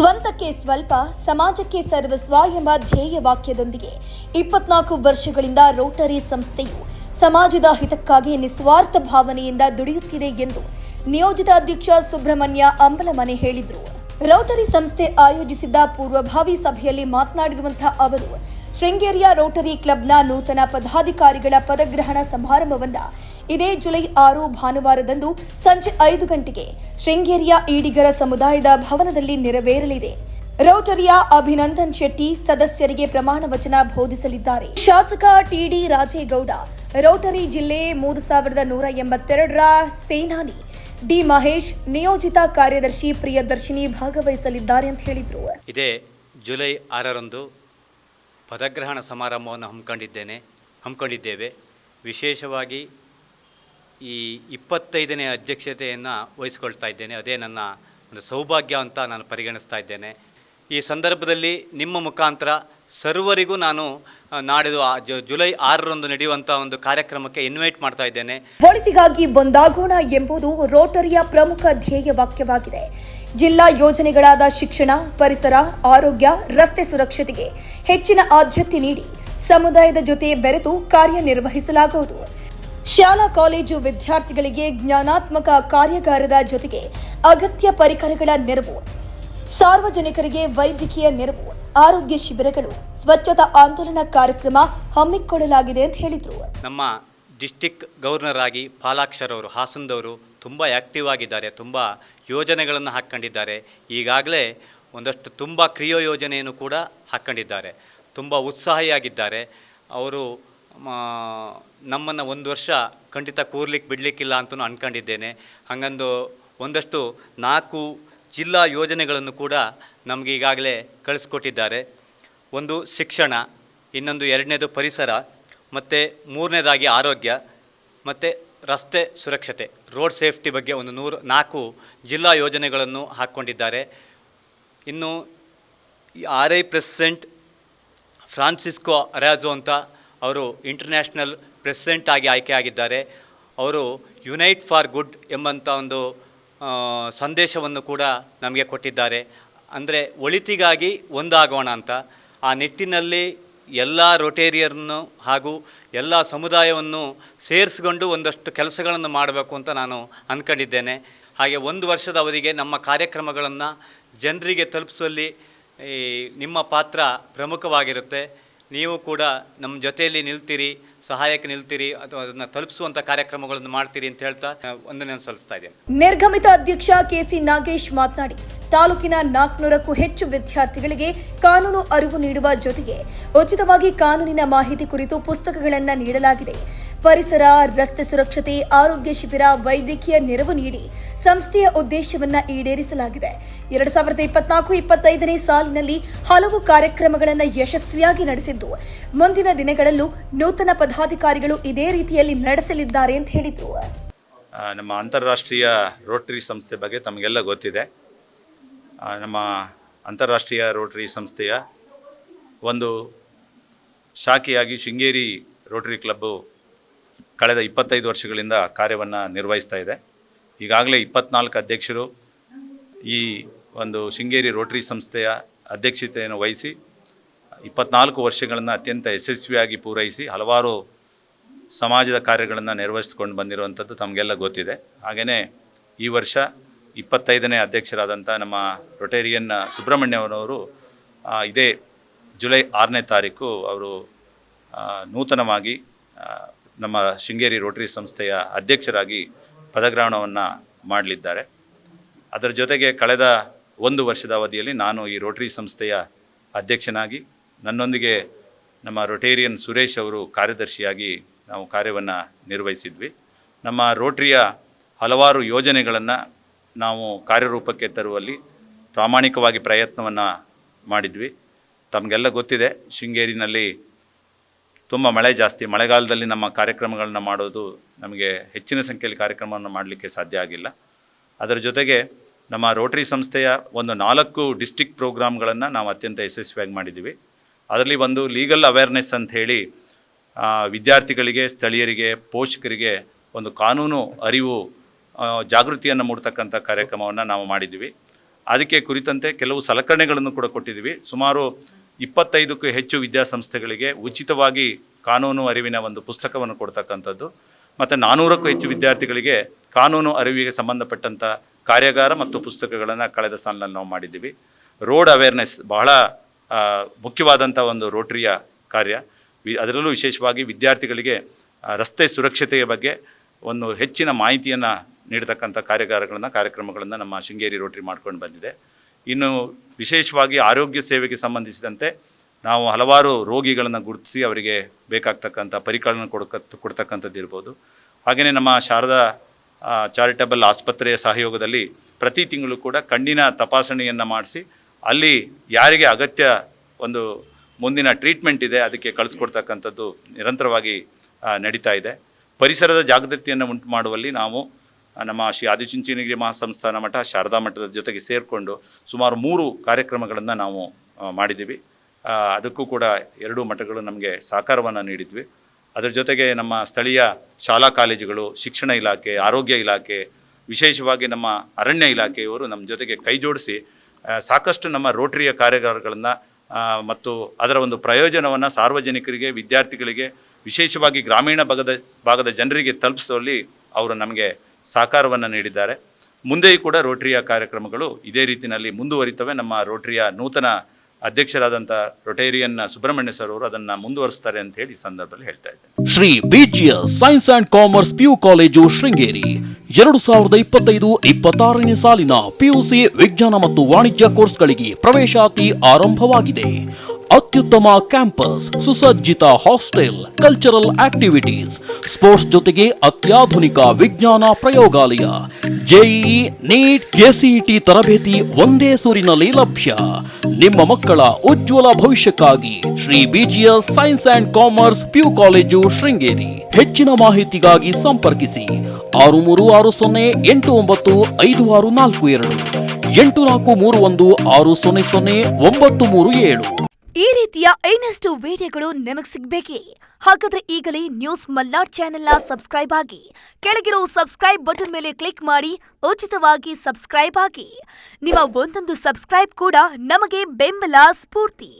ಸ್ವಂತಕ್ಕೆ ಸ್ವಲ್ಪ ಸಮಾಜಕ್ಕೆ ಸರ್ವಸ್ವ ಎಂಬ ಧ್ಯೇಯ ವಾಕ್ಯದೊಂದಿಗೆ 24 ವರ್ಷಗಳಿಂದ ರೋಟರಿ ಸಂಸ್ಥೆಯು ಸಮಾಜದ ಹಿತಕ್ಕಾಗಿ ನಿಸ್ವಾರ್ಥ ಭಾವನೆಯಿಂದ ದುಡಿಯುತ್ತಿದೆ ಎಂದು ನಿಯೋಜಿತ ಅಧ್ಯಕ್ಷ ಸುಬ್ರಹ್ಮಣ್ಯ ಅಂಬಲಮನೆ ಹೇಳಿದರು. ರೋಟರಿ ಸಂಸ್ಥೆ ಆಯೋಜಿಸಿದ್ದ ಪೂರ್ವಭಾವಿ ಸಭೆಯಲ್ಲಿ ಮಾತನಾಡಿರುವಂತಹ ಅವರು ಶೃಂಗೇರಿಯ ರೋಟರಿ ಕ್ಲಬ್ನ ನೂತನ ಪದಾಧಿಕಾರಿಗಳ ಪದಗ್ರಹಣ ಸಮಾರಂಭವನ್ನು ಇದೇ ಜುಲೈ 6 ಭಾನುವಾರದಂದು ಸಂಜೆ 5 ಗಂಟೆಗೆ ಶೃಂಗೇರಿಯ ಈಡಿಗರ ಸಮುದಾಯದ ಭವನದಲ್ಲಿ ನೆರವೇರಲಿದೆ. ರೋಟರಿಯ ಅಭಿನಂದನ್ ಶೆಟ್ಟಿ ಸದಸ್ಯರಿಗೆ ಪ್ರಮಾಣ ವಚನ ಬೋಧಿಸಲಿದ್ದಾರೆ. ಶಾಸಕ ಟಿಡಿ ರಾಜೇಗೌಡ, ರೋಟರಿ ಜಿಲ್ಲೆ 3182ರ ಸೇನಾನಿ ಡಿ ಮಹೇಶ್, ನಿಯೋಜಿತ ಕಾರ್ಯದರ್ಶಿ ಪ್ರಿಯದರ್ಶಿನಿ ಭಾಗವಹಿಸಲಿದ್ದಾರೆ ಅಂತ ಹೇಳಿದರು. ಇದೇ ಜುಲೈ 6ರಂದು ಪದಗ್ರಹಣ ಸಮಾರಂಭವನ್ನು ಹಮ್ಮಿಕೊಂಡಿದ್ದೇವೆ. ವಿಶೇಷವಾಗಿ ಈ 25ನೇ ಅಧ್ಯಕ್ಷತೆಯನ್ನು ವಹಿಸಿಕೊಳ್ತಾ ಇದ್ದೇನೆ. ಅದೇ ನನ್ನ ಒಂದು ಸೌಭಾಗ್ಯ ಅಂತ ನಾನು ಪರಿಗಣಿಸ್ತಾ ಇದ್ದೇನೆ. ಈ ಸಂದರ್ಭದಲ್ಲಿ ನಿಮ್ಮ ಮುಖಾಂತರ ಸರ್ವರಿಗೂ ನಾನು ನಾಡಿದ್ದು ಜುಲೈ 6ರಂದು ನಡೆಯುವಂಥ ಒಂದು ಕಾರ್ಯಕ್ರಮಕ್ಕೆ ಇನ್ವೈಟ್ ಮಾಡ್ತಾ ಇದ್ದೇನೆ. ಒಳಿತಿಗಾಗಿ ಒಂದಾಗೋಣ ಎಂಬುದು ರೋಟರಿಯ ಪ್ರಮುಖ ಧ್ಯೇಯ ವಾಕ್ಯವಾಗಿದೆ. ಜಿಲ್ಲಾ ಯೋಜನೆಗಳಾದ ಶಿಕ್ಷಣ, ಪರಿಸರ, ಆರೋಗ್ಯ, ರಸ್ತೆ ಸುರಕ್ಷತೆಗೆ ಹೆಚ್ಚಿನ ಆದ್ಯತೆ ನೀಡಿ ಸಮುದಾಯದ ಜೊತೆ ಬೆರೆತು ಕಾರ್ಯನಿರ್ವಹಿಸಲಾಗುವುದು. ಶಾಲಾ ಕಾಲೇಜು ವಿದ್ಯಾರ್ಥಿಗಳಿಗೆ ಜ್ಞಾನಾತ್ಮಕ ಕಾರ್ಯಾಗಾರದ ಜೊತೆಗೆ ಅಗತ್ಯ ಪರಿಕರಗಳ ನೆರವು, ಸಾರ್ವಜನಿಕರಿಗೆ ವೈದ್ಯಕೀಯ ನೆರವು, ಆರೋಗ್ಯ ಶಿಬಿರಗಳು, ಸ್ವಚ್ಛತಾ ಆಂದೋಲನ ಕಾರ್ಯಕ್ರಮ ಹಮ್ಮಿಕೊಳ್ಳಲಾಗಿದೆ ಅಂತ ಹೇಳಿದರು. ನಮ್ಮ ಡಿಸ್ಟಿಕ್ ಗವರ್ನರ್ ಆಗಿ ಪಾಲಾಕ್ಷರ್ ಅವರು ಹಾಸನದವರು ತುಂಬ ಆ್ಯಕ್ಟಿವ್ ಆಗಿದ್ದಾರೆ. ತುಂಬ ಯೋಜನೆಗಳನ್ನು ಹಾಕ್ಕೊಂಡಿದ್ದಾರೆ. ಈಗಾಗಲೇ ಒಂದಷ್ಟು ತುಂಬ ಕ್ರಿಯೋ ಯೋಜನೆಯನ್ನು ಕೂಡ ಹಾಕ್ಕೊಂಡಿದ್ದಾರೆ. ತುಂಬ ಉತ್ಸಾಹಿಯಾಗಿದ್ದಾರೆ. ಅವರು ನಮ್ಮನ್ನು ಒಂದು ವರ್ಷ ಖಂಡಿತ ಕೂರ್ಲಿಕ್ಕೆ ಬಿಡಲಿಕ್ಕಿಲ್ಲ ಅಂತಲೂ ಅಂದ್ಕೊಂಡಿದ್ದೇನೆ. ಹಾಗಂದು ಒಂದಷ್ಟು 4 ಜಿಲ್ಲಾ ಯೋಜನೆಗಳನ್ನು ಕೂಡ ನಮಗೆ ಈಗಾಗಲೇ ಕಳಿಸ್ಕೊಟ್ಟಿದ್ದಾರೆ. ಒಂದು ಶಿಕ್ಷಣ, ಇನ್ನೊಂದು 2ನೇದು ಪರಿಸರ, ಮತ್ತು 3ನೇದಾಗಿ ಆರೋಗ್ಯ, ಮತ್ತು ರಸ್ತೆ ಸುರಕ್ಷತೆ, ರೋಡ್ ಸೇಫ್ಟಿ ಬಗ್ಗೆ ಒಂದು 4 ಜಿಲ್ಲಾ ಯೋಜನೆಗಳನ್ನು ಹಾಕ್ಕೊಂಡಿದ್ದಾರೆ. ಇನ್ನು RI ಪ್ರೆಸಿಡೆಂಟ್ ಫ್ರಾನ್ಸಿಸ್ಕೋ ಅರಾಜೋ ಅಂತ ಅವರು ಇಂಟರ್ನ್ಯಾಷನಲ್ ಪ್ರೆಸಿಡೆಂಟ್ ಆಗಿ ಆಯ್ಕೆಯಾಗಿದ್ದಾರೆ. ಅವರು ಯುನೈಟ್ ಫಾರ್ ಗುಡ್ ಎಂಬಂಥ ಒಂದು ಸಂದೇಶವನ್ನು ಕೂಡ ನಮಗೆ ಕೊಟ್ಟಿದ್ದಾರೆ. ಅಂದರೆ ಒಳಿತಿಗಾಗಿ ಒಂದಾಗೋಣ ಅಂತ. ಆ ನಿಟ್ಟಿನಲ್ಲಿ ಎಲ್ಲ ರೋಟೇರಿಯರನ್ನು ಹಾಗೂ ಎಲ್ಲ ಸಮುದಾಯವನ್ನು ಸೇರಿಸಿಕೊಂಡು ಒಂದಷ್ಟು ಕೆಲಸಗಳನ್ನು ಮಾಡಬೇಕು ಅಂತ ನಾನು ಅಂದ್ಕೊಂಡಿದ್ದೇನೆ. ಹಾಗೆ 1 ವರ್ಷದ ಅವಧಿಗೆ ನಮ್ಮ ಕಾರ್ಯಕ್ರಮಗಳನ್ನು ಜನರಿಗೆ ತಲುಪಿಸುವಲ್ಲಿ ನಿಮ್ಮ ಪಾತ್ರ ಪ್ರಮುಖವಾಗಿರುತ್ತೆ. ನೀವು ಕೂಡ ನಮ್ಮ ಜೊತೆಯಲ್ಲಿ ನಿಲ್ತೀರಿ, ಸಹಾಯಕ್ಕೆ ನಿಲ್ತೀರಿ, ಅಥವಾ ಅದನ್ನು ತಲುಪಿಸುವಂಥ ಕಾರ್ಯಕ್ರಮಗಳನ್ನು ಮಾಡ್ತೀರಿ ಅಂತ ಹೇಳ್ತಾ ವಂದನೆ ಸಲ್ಲಿಸ್ತಾ ಇದ್ದೇನೆ. ನಿರ್ಗಮಿತ ಅಧ್ಯಕ್ಷ ಕೆಸಿ ನಾಗೇಶ್ ಮಾತನಾಡಿ, ತಾಲೂಕಿನ 400ಕ್ಕೂ ಹೆಚ್ಚು ವಿದ್ಯಾರ್ಥಿಗಳಿಗೆ ಕಾನೂನು ಅರಿವು ನೀಡುವ ಜೊತೆಗೆ ಉಚಿತವಾಗಿ ಕಾನೂನಿನ ಮಾಹಿತಿ ಕುರಿತು ಪುಸ್ತಕಗಳನ್ನು ನೀಡಲಾಗಿದೆ. ಪರಿಸರ, ರಸ್ತೆ ಸುರಕ್ಷತೆ, ಆರೋಗ್ಯ ಶಿಬಿರ, ವೈದ್ಯಕೀಯ ನೆರವು ನೀಡಿ ಸಂಸ್ಥೆಯ ಉದ್ದೇಶವನ್ನು ಈಡೇರಿಸಲಾಗಿದೆ. 2024-25ನೇ ಸಾಲಿನಲ್ಲಿ ಹಲವು ಕಾರ್ಯಕ್ರಮಗಳನ್ನು ಯಶಸ್ವಿಯಾಗಿ ನಡೆಸಿದ್ದು, ಮುಂದಿನ ದಿನಗಳಲ್ಲೂ ನೂತನ ಪದಾಧಿಕಾರಿಗಳು ಇದೇ ರೀತಿಯಲ್ಲಿ ನಡೆಸಲಿದ್ದಾರೆ ಅಂತ ಹೇಳಿದರು. ನಮ್ಮ ಅಂತಾರಾಷ್ಟ್ರೀಯ ರೋಟರಿ ಸಂಸ್ಥೆ ಬಗ್ಗೆ ತಮಗೆಲ್ಲ ಗೊತ್ತಿದೆ. ನಮ್ಮ ಅಂತಾರಾಷ್ಟ್ರೀಯ ರೋಟರಿ ಸಂಸ್ಥೆಯ ಒಂದು ಶಾಖೆಯಾಗಿ ಶೃಂಗೇರಿ ರೋಟರಿ ಕ್ಲಬ್ಬು ಕಳೆದ 25 ವರ್ಷಗಳಿಂದ ಕಾರ್ಯವನ್ನು ನಿರ್ವಹಿಸ್ತಾ ಇದೆ. ಈಗಾಗಲೇ 24 ಅಧ್ಯಕ್ಷರು ಈ ಒಂದು ಶೃಂಗೇರಿ ರೋಟರಿ ಸಂಸ್ಥೆಯ ಅಧ್ಯಕ್ಷತೆಯನ್ನು ವಹಿಸಿ 24 ವರ್ಷಗಳನ್ನು ಅತ್ಯಂತ ಯಶಸ್ವಿಯಾಗಿ ಪೂರೈಸಿ ಹಲವಾರು ಸಮಾಜದ ಕಾರ್ಯಗಳನ್ನು ನಿರ್ವಹಿಸಿಕೊಂಡು ಬಂದಿರುವಂಥದ್ದು ತಮಗೆಲ್ಲ ಗೊತ್ತಿದೆ. ಹಾಗೆಯೇ ಈ ವರ್ಷ 25ನೇ ಅಧ್ಯಕ್ಷರಾದಂಥ ನಮ್ಮ ರೊಟೇರಿಯನ್ ಸುಬ್ರಹ್ಮಣ್ಯವನವರು ಇದೇ ಜುಲೈ 6ನೇ ತಾರೀಕು ಅವರು ನೂತನವಾಗಿ ನಮ್ಮ ಶೃಂಗೇರಿ ರೋಟರಿ ಸಂಸ್ಥೆಯ ಅಧ್ಯಕ್ಷರಾಗಿ ಪದಗ್ರಹಣವನ್ನು ಮಾಡಲಿದ್ದಾರೆ. ಅದರ ಜೊತೆಗೆ ಕಳೆದ 1 ವರ್ಷದ ಅವಧಿಯಲ್ಲಿ ನಾನು ಈ ರೋಟರಿ ಸಂಸ್ಥೆಯ ಅಧ್ಯಕ್ಷನಾಗಿ, ನನ್ನೊಂದಿಗೆ ನಮ್ಮ ರೊಟೇರಿಯನ್ ಸುರೇಶ್ ಅವರು ಕಾರ್ಯದರ್ಶಿಯಾಗಿ ನಾವು ಕಾರ್ಯವನ್ನು ನಿರ್ವಹಿಸಿದ್ವಿ. ನಮ್ಮ ರೋಟರಿಯ ಹಲವಾರು ಯೋಜನೆಗಳನ್ನು ನಾವು ಕಾರ್ಯರೂಪಕ್ಕೆ ತರುವಲ್ಲಿ ಪ್ರಾಮಾಣಿಕವಾಗಿ ಪ್ರಯತ್ನವನ್ನು ಮಾಡಿದ್ವಿ. ತಮಗೆಲ್ಲ ಗೊತ್ತಿದೆ, ಶೃಂಗೇರಿನಲ್ಲಿ ತುಂಬ ಮಳೆ ಜಾಸ್ತಿ. ಮಳೆಗಾಲದಲ್ಲಿ ನಮ್ಮ ಕಾರ್ಯಕ್ರಮಗಳನ್ನ ಮಾಡೋದು ನಮಗೆ ಹೆಚ್ಚಿನ ಸಂಖ್ಯೆಯಲ್ಲಿ ಕಾರ್ಯಕ್ರಮವನ್ನು ಮಾಡಲಿಕ್ಕೆ ಸಾಧ್ಯ ಆಗಿಲ್ಲ. ಅದರ ಜೊತೆಗೆ ನಮ್ಮ ರೋಟರಿ ಸಂಸ್ಥೆಯ ಒಂದು 4 ಡಿಸ್ಟಿಕ್ ಪ್ರೋಗ್ರಾಮ್ಗಳನ್ನು ನಾವು ಅತ್ಯಂತ ಯಶಸ್ವಿಯಾಗಿ ಮಾಡಿದ್ದೀವಿ. ಅದರಲ್ಲಿ ಒಂದು ಲೀಗಲ್ ಅವೇರ್ನೆಸ್ ಅಂತ ಹೇಳಿ ವಿದ್ಯಾರ್ಥಿಗಳಿಗೆ, ಸ್ಥಳೀಯರಿಗೆ, ಪೋಷಕರಿಗೆ ಒಂದು ಕಾನೂನು ಅರಿವು, ಜಾಗೃತಿಯನ್ನು ಮೂಡ್ತಕ್ಕಂಥ ಕಾರ್ಯಕ್ರಮವನ್ನು ನಾವು ಮಾಡಿದ್ದೀವಿ. ಅದಕ್ಕೆ ಕುರಿತಂತೆ ಕೆಲವು ಸಲಕರಣೆಗಳನ್ನು ಕೂಡ ಕೊಟ್ಟಿದ್ದೀವಿ. ಸುಮಾರು 25ಕ್ಕೂ ಹೆಚ್ಚು ವಿದ್ಯಾಸಂಸ್ಥೆಗಳಿಗೆ ಉಚಿತವಾಗಿ ಕಾನೂನು ಅರಿವಿನ ಒಂದು ಪುಸ್ತಕವನ್ನು ಕೊಡ್ತಕ್ಕಂಥದ್ದು ಮತ್ತು 400ಕ್ಕೂ ಹೆಚ್ಚು ವಿದ್ಯಾರ್ಥಿಗಳಿಗೆ ಕಾನೂನು ಅರಿವಿಗೆ ಸಂಬಂಧಪಟ್ಟಂಥ ಕಾರ್ಯಾಗಾರ ಮತ್ತು ಪುಸ್ತಕಗಳನ್ನು ಕಳೆದ ಸಾಲಿನಲ್ಲಿ ನಾವು ಮಾಡಿದ್ದೀವಿ. ರೋಡ್ ಅವೇರ್ನೆಸ್ ಬಹಳ ಮುಖ್ಯವಾದಂಥ ಒಂದು ರೋಟರಿಯ ಕಾರ್ಯ. ಅದರಲ್ಲೂ ವಿಶೇಷವಾಗಿ ವಿದ್ಯಾರ್ಥಿಗಳಿಗೆ ರಸ್ತೆ ಸುರಕ್ಷತೆಯ ಬಗ್ಗೆ ಒಂದು ಹೆಚ್ಚಿನ ಮಾಹಿತಿಯನ್ನು ನೀಡತಕ್ಕಂಥ ಕಾರ್ಯಕ್ರಮಗಳನ್ನು ನಮ್ಮ ಶೃಂಗೇರಿ ರೋಟರಿ ಮಾಡ್ಕೊಂಡು ಬಂದಿದೆ. ಇನ್ನು ವಿಶೇಷವಾಗಿ ಆರೋಗ್ಯ ಸೇವೆಗೆ ಸಂಬಂಧಿಸಿದಂತೆ ನಾವು ಹಲವಾರು ರೋಗಿಗಳನ್ನು ಗುರುತಿಸಿ ಅವರಿಗೆ ಬೇಕಾಗ್ತಕ್ಕಂಥ ಪರಿಕರಗಳನ್ನು ಕೊಡ್ತಕ್ಕಂಥದ್ದು ಇರ್ಬೋದು. ಹಾಗೆಯೇ ನಮ್ಮ ಶಾರದಾ ಚಾರಿಟಬಲ್ ಆಸ್ಪತ್ರೆಯ ಸಹಯೋಗದಲ್ಲಿ ಪ್ರತಿ ತಿಂಗಳು ಕೂಡ ಕಣ್ಣಿನ ತಪಾಸಣೆಯನ್ನು ಮಾಡಿಸಿ ಅಲ್ಲಿ ಯಾರಿಗೆ ಅಗತ್ಯ ಒಂದು ಮುಂದಿನ ಟ್ರೀಟ್ಮೆಂಟ್ ಇದೆ ಅದಕ್ಕೆ ಕಳಿಸ್ಕೊಡ್ತಕ್ಕಂಥದ್ದು ನಿರಂತರವಾಗಿ ನಡೀತಾ ಇದೆ. ಪರಿಸರದ ಜಾಗೃತಿಯನ್ನು ಉಂಟು ಮಾಡುವಲ್ಲಿ ನಾವು ನಮ್ಮ ಶ್ರೀ ಆದಿಚುಂಚನಗಿರಿ ಮಹಾಸಂಸ್ಥಾನ ಮಠ, ಶಾರದಾ ಮಠದ ಜೊತೆಗೆ ಸೇರಿಕೊಂಡು ಸುಮಾರು 3 ಕಾರ್ಯಕ್ರಮಗಳನ್ನು ನಾವು ಮಾಡಿದ್ದೀವಿ. ಅದಕ್ಕೂ ಕೂಡ 2 ಮಠಗಳು ನಮಗೆ ಸಹಕಾರವನ್ನು ನೀಡಿದ್ವಿ. ಅದರ ಜೊತೆಗೆ ನಮ್ಮ ಸ್ಥಳೀಯ ಶಾಲಾ ಕಾಲೇಜುಗಳು, ಶಿಕ್ಷಣ ಇಲಾಖೆ, ಆರೋಗ್ಯ ಇಲಾಖೆ, ವಿಶೇಷವಾಗಿ ನಮ್ಮ ಅರಣ್ಯ ಇಲಾಖೆಯವರು ನಮ್ಮ ಜೊತೆಗೆ ಕೈ ಜೋಡಿಸಿ ಸಾಕಷ್ಟು ನಮ್ಮ ರೋಟರಿಯ ಕಾರ್ಯಾಗಾರಗಳನ್ನು ಮತ್ತು ಅದರ ಒಂದು ಪ್ರಯೋಜನವನ್ನು ಸಾರ್ವಜನಿಕರಿಗೆ, ವಿದ್ಯಾರ್ಥಿಗಳಿಗೆ, ವಿಶೇಷವಾಗಿ ಗ್ರಾಮೀಣ ಭಾಗದ ಜನರಿಗೆ ತಲುಪಿಸುವಲ್ಲಿ ಅವರು ನಮಗೆ ಸಹಕಾರವನ್ನು ನೀಡಿದ್ದಾರೆ. ಮುಂದೆಯೂ ಕೂಡ ರೋಟರಿಯ ಕಾರ್ಯಕ್ರಮಗಳು ಇದೇ ರೀತಿಯಲ್ಲಿ ಮುಂದುವರಿತವೆ. ನಮ್ಮ ರೋಟರಿಯ ನೂತನ ಅಧ್ಯಕ್ಷರಾದಂಥ ರೊಟೇರಿಯನ್ ಸುಬ್ರಹ್ಮಣ್ಯ ಸರ್ ಅವರು ಅದನ್ನು ಮುಂದುವರಿಸ್ತಾರೆ ಅಂತ ಹೇಳಿ ಈ ಸಂದರ್ಭದಲ್ಲಿ ಹೇಳ್ತಾ ಇದ್ದೇನೆ. Shri BGS science and commerce PU college Sringeri 2025-26ನೇ ಸಾಲಿನ PUC ವಿಜ್ಞಾನ ಮತ್ತು ವಾಣಿಜ್ಯ ಕೋರ್ಸ್ಗಳಿಗೆ ಪ್ರವೇಶಾತಿ ಆರಂಭವಾಗಿದೆ. ಅತ್ಯುತ್ತಮ ಕ್ಯಾಂಪಸ್, ಸುಸಜ್ಜಿತ ಹಾಸ್ಟೆಲ್, ಕಲ್ಚರಲ್ ಆಕ್ಟಿವಿಟೀಸ್, ಸ್ಪೋರ್ಟ್ಸ್ ಜೊತೆಗೆ ಅತ್ಯಾಧುನಿಕ ವಿಜ್ಞಾನ ಪ್ರಯೋಗಾಲಯ, JEE, ನೀಟ್, KCET ತರಬೇತಿ ಒಂದೇ ಸೂರಿನಲ್ಲಿ ಲಭ್ಯ. ನಿಮ್ಮ ಮಕ್ಕಳ ಉಜ್ವಲ ಭವಿಷ್ಯಕ್ಕಾಗಿ Shri BGS science and commerce PU college Sringeri. ಹೆಚ್ಚಿನ ಮಾಹಿತಿಗಾಗಿ ಸಂಪರ್ಕಿಸಿ 6308956542 8431600937. ಈ ರೀತಿಯ ಇನ್ನಷ್ಟು ವಿಡಿಯೋಗಳು ನಿಮಗೆ ಸಿಗಬೇಕೇ? ಹಾಗಾದ್ರೆ ಈಗಲೇ ನ್ಯೂಸ್ ಮಲ್ನಾಡ್ ಚಾನೆಲ್ನ ಸಬ್ಸ್ಕ್ರೈಬ್ ಆಗಿ ಕೆಳಗಿರೋ ಸಬ್ಸ್ಕ್ರೈಬ್ ಬಟನ್ ಮೇಲೆ ಕ್ಲಿಕ್ ಮಾಡಿ ಉಚಿತವಾಗಿ ಸಬ್ಸ್ಕ್ರೈಬ್ ಆಗಿ. ನಿಮ್ಮ ಒಂದೊಂದು ಸಬ್ಸ್ಕ್ರೈಬ್ ಕೂಡ ನಮಗೆ ಬೆಂಬಲ, ಸ್ಫೂರ್ತಿ.